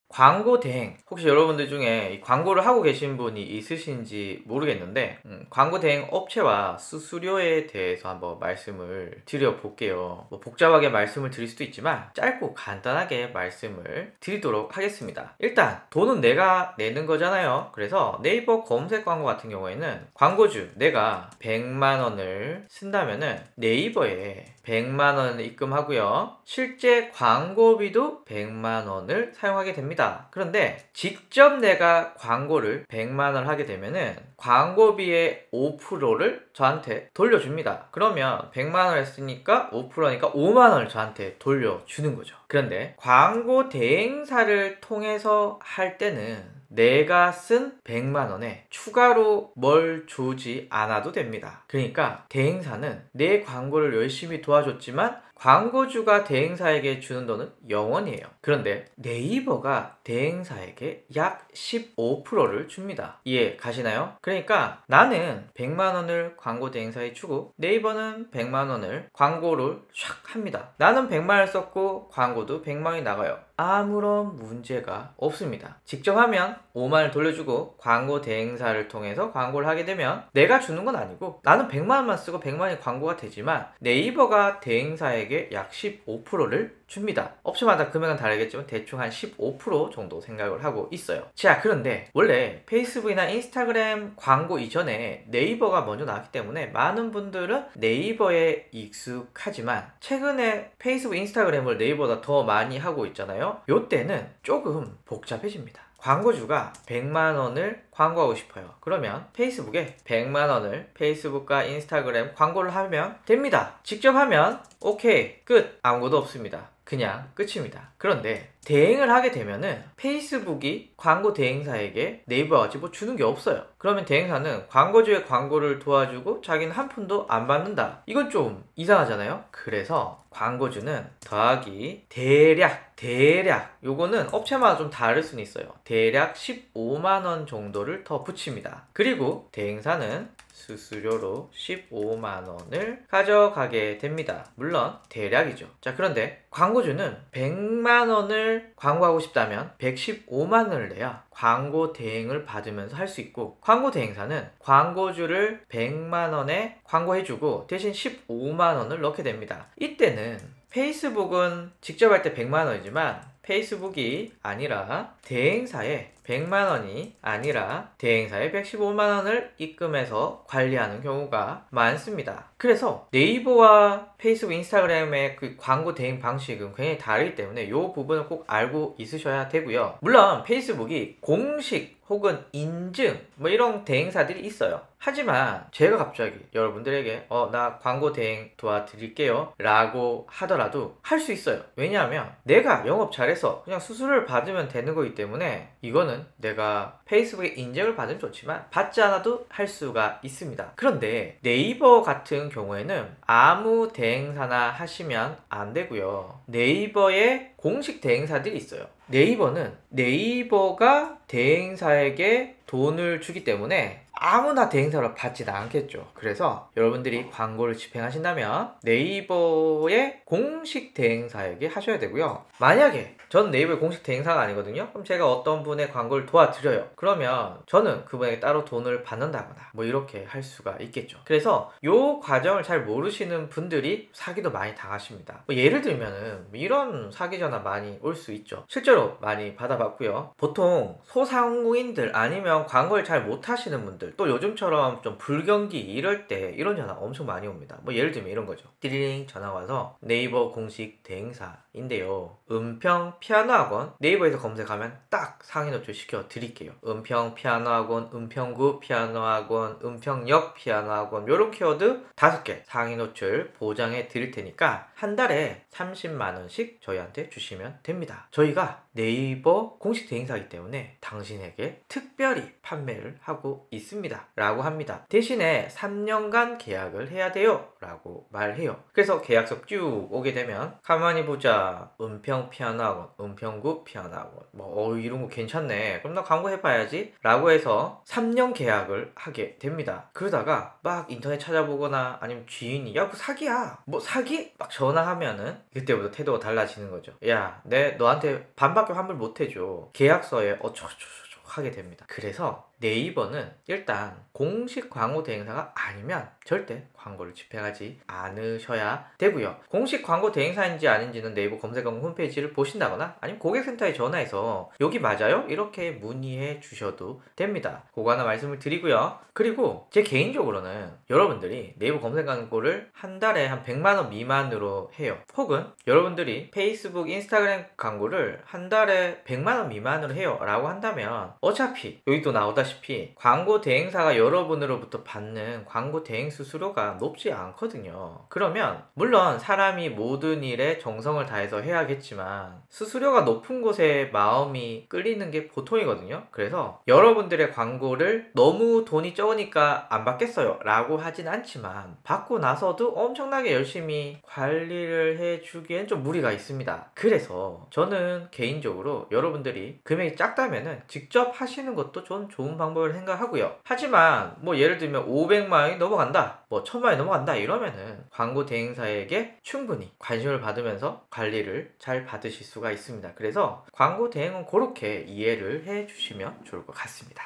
광고 대행, 혹시 여러분들 중에 이 광고를 하고 계신 분이 있으신지 모르겠는데 광고 대행 업체와 수수료에 대해서 한번 말씀을 드려볼게요. 뭐 복잡하게 말씀을 드릴 수도 있지만 짧고 간단하게 말씀을 드리도록 하겠습니다. 일단 돈은 내가 내는 거잖아요. 그래서 네이버 검색 광고 같은 경우에는 광고주 내가 100만원을 쓴다면은 네이버에 100만원을 입금하고요. 실제 광고비도 100만원을 사용하게 됩니다. 그런데 직접 내가 광고를 100만원을 하게 되면은 광고비의 5%를 저한테 돌려줍니다. 그러면 100만원 했으니까 5%니까 5만원을 저한테 돌려주는 거죠. 그런데 광고 대행사를 통해서 할 때는 내가 쓴 100만원에 추가로 뭘 주지 않아도 됩니다. 그러니까 대행사는 내 광고를 열심히 도와줬지만 광고주가 대행사에게 주는 돈은 0원이에요. 그런데 네이버가 대행사에게 약 15%를 줍니다. 이해 가시나요? 그러니까 나는 100만원을 광고 대행사에 주고 네이버는 100만원을 광고를 샥 합니다. 나는 100만원을 썼고 광고도 100만원이 나가요. 아무런 문제가 없습니다. 직접 하면 5만원을 돌려주고 광고 대행사를 통해서 광고를 하게 되면 내가 주는 건 아니고 나는 100만원만 쓰고 100만원이 광고가 되지만 네이버가 대행사에게 약 15%를 줍니다. 업체마다 금액은 다르겠지만 대충 한 15% 정도 생각을 하고 있어요. 자, 그런데 원래 페이스북이나 인스타그램 광고 이전에 네이버가 먼저 나왔기 때문에 많은 분들은 네이버에 익숙하지만 최근에 페이스북, 인스타그램을 네이버보다 더 많이 하고 있잖아요. 요때는 조금 복잡해집니다. 광고주가 100만원을 광고하고 싶어요. 그러면 페이스북에 100만원을 페이스북과 인스타그램 광고를 하면 됩니다. 직접 하면 오케이, 끝. 아무것도 없습니다. 그냥 끝입니다. 그런데 대행을 하게 되면은 페이스북이 광고 대행사에게 네이버와 같이 뭐 주는 게 없어요. 그러면 대행사는 광고주의 광고를 도와주고 자기는 한 푼도 안 받는다. 이건 좀 이상하잖아요. 그래서 광고주는 더하기 대략 요거는 업체마다 좀 다를 수는 있어요. 대략 15만원 정도를 더 붙입니다. 그리고 대행사는 수수료로 15만원을 가져가게 됩니다. 물론 대략이죠. 자, 그런데 광고주는 100만원을 광고하고 싶다면 115만원을 내야 광고 대행을 받으면서 할 수 있고, 광고 대행사는 광고주를 100만원에 광고해주고 대신 15만원을 넣게 됩니다. 이때는 페이스북은 직접 할 때 100만원이지만 페이스북이 아니라 대행사에 100만원이 아니라 대행사에 115만원을 입금해서 관리하는 경우가 많습니다. 그래서 네이버와 페이스북, 인스타그램의 그 광고 대행 방식은 굉장히 다르기 때문에 이 부분을 꼭 알고 있으셔야 되고요. 물론 페이스북이 공식 혹은 인증 뭐 이런 대행사들이 있어요. 하지만 제가 갑자기 여러분들에게 나 광고 대행 도와드릴게요 라고 하더라도 할 수 있어요. 왜냐하면 내가 영업 잘해서 그냥 수수료를 받으면 되는 거기 때문에 이거는 내가 페이스북에 인증을 받으면 좋지만 받지 않아도 할 수가 있습니다. 그런데 네이버 같은 경우에는 아무 대행사나 하시면 안 되고요. 네이버에 공식 대행사들이 있어요. 네이버는 네이버가 대행사에게 돈을 주기 때문에 아무나 대행사로 받지는 않겠죠. 그래서 여러분들이 광고를 집행하신다면 네이버의 공식 대행사에게 하셔야 되고요. 만약에 전 네이버의 공식 대행사가 아니거든요. 그럼 제가 어떤 분의 광고를 도와드려요. 그러면 저는 그분에게 따로 돈을 받는다거나 뭐 이렇게 할 수가 있겠죠. 그래서 이 과정을 잘 모르시는 분들이 사기도 많이 당하십니다. 뭐 예를 들면은 이런 사기 전화 많이 올 수 있죠. 실제로 많이 받아봤고요. 보통 소상공인들 아니면 광고를 잘 못하시는 분들, 또 요즘처럼 좀 불경기 이럴 때 이런 전화 엄청 많이 옵니다. 뭐 예를 들면 이런 거죠. 띠리링 전화 와서 네이버 공식 대행사인데요. 은평 피아노 학원 네이버에서 검색하면 딱 상위 노출 시켜 드릴게요. 은평 피아노 학원, 은평구 피아노 학원, 은평역 피아노 학원 요런 키워드 5개 상위 노출 보장해 드릴 테니까 한 달에 30만원씩 저희한테 주시면 됩니다. 저희가 네이버 공식 대행사이기 때문에 당신에게 특별히 판매를 하고 있습니다. 하겠습니다 라고 합니다. 대신에 3년간 계약을 해야 돼요 라고 말해요. 그래서 계약서 쭉 오게 되면 가만히 보자, 은평 피아노 학원, 은평구 피아노 학원, 뭐 이런 거 괜찮네, 그럼 나 광고 해봐야지 라고 해서 3년 계약을 하게 됩니다. 그러다가 막 인터넷 찾아보거나 아니면 지인이 야 그거 사기야, 뭐 사기? 막 전화하면은 그때부터 태도가 달라지는 거죠. 야, 내 너한테 반밖에 환불 못 해줘, 계약서에 어쩌고저쩌고 하게 됩니다. 그래서 네이버는 일단 공식 광고 대행사가 아니면 절대 광고를 집행하지 않으셔야 되고요. 공식 광고 대행사인지 아닌지는 네이버 검색하고 홈페이지를 보신다거나 아니면 고객센터에 전화해서 여기 맞아요? 이렇게 문의해 주셔도 됩니다. 그거 하나 말씀을 드리고요. 그리고 제 개인적으로는 여러분들이 네이버 검색 광고를 한 달에 한 100만원 미만으로 해요. 혹은 여러분들이 페이스북, 인스타그램 광고를 한 달에 100만원 미만으로 해요 라고 한다면 어차피 여기 또 나오다시피 광고 대행사가 여러분으로부터 받는 광고 대행 수수료가 높지 않거든요. 그러면 물론 사람이 모든 일에 정성을 다해서 해야겠지만 수수료가 높은 곳에 마음이 끌리는 게 보통이거든요. 그래서 여러분들의 광고를 너무 돈이 적으니까 안 받겠어요 라고 하진 않지만 받고 나서도 엄청나게 열심히 관리를 해주기엔 좀 무리가 있습니다. 그래서 저는 개인적으로 여러분들이 금액이 작다면은 직접 하시는 것도 전 좋은 방법을 생각하고요. 하지만 뭐 예를 들면 500만원이 넘어간다, 뭐 1000만원이 넘어간다 이러면은 광고 대행사에게 충분히 관심을 받으면서 관리를 잘 받으실 수가 있습니다. 그래서 광고 대행은 그렇게 이해를 해 주시면 좋을 것 같습니다.